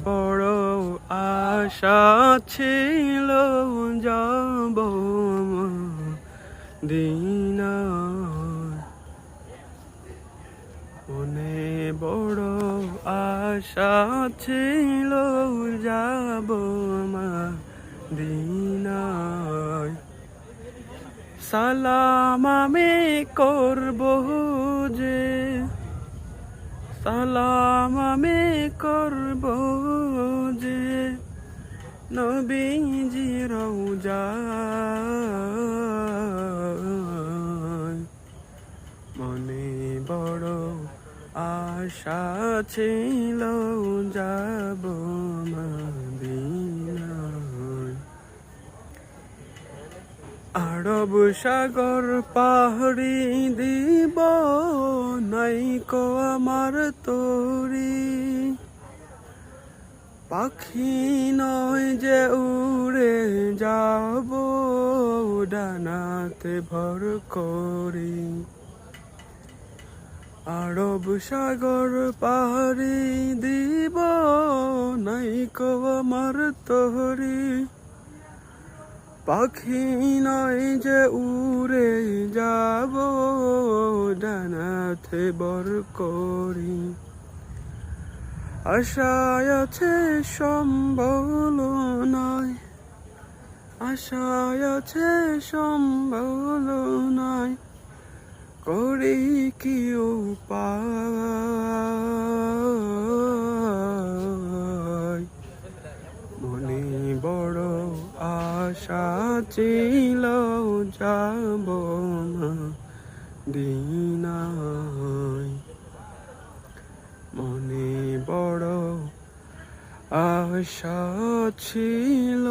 বড় আশা ছিল যাব মদিনায়, মনে বড় আশা ছিল যাব মদিনায়। সালাম আমি করব যে, সালাম আমি করব যে নবীজি রওজায়, মনে বড় আশা ছিল যাব মদিনায়। আরব সাগর পাহাড়ি দিব নাইকো আমার তোরি, পাখি নয় যে উড়ে যাব ডানাতে ভর করি। আরব সাগর পাহাড়ি দিব নাইকো আমার তোরি, পাখি নয় যে উড়ে যাব ডানাতে বর করি। আশায় আছে সম্বল নাই, আশায় আছে সম্বল নাই, করি কি উপায়। মনে বড় আশা ছিল যাব মদিনায়, মনে বড় আশা ছিল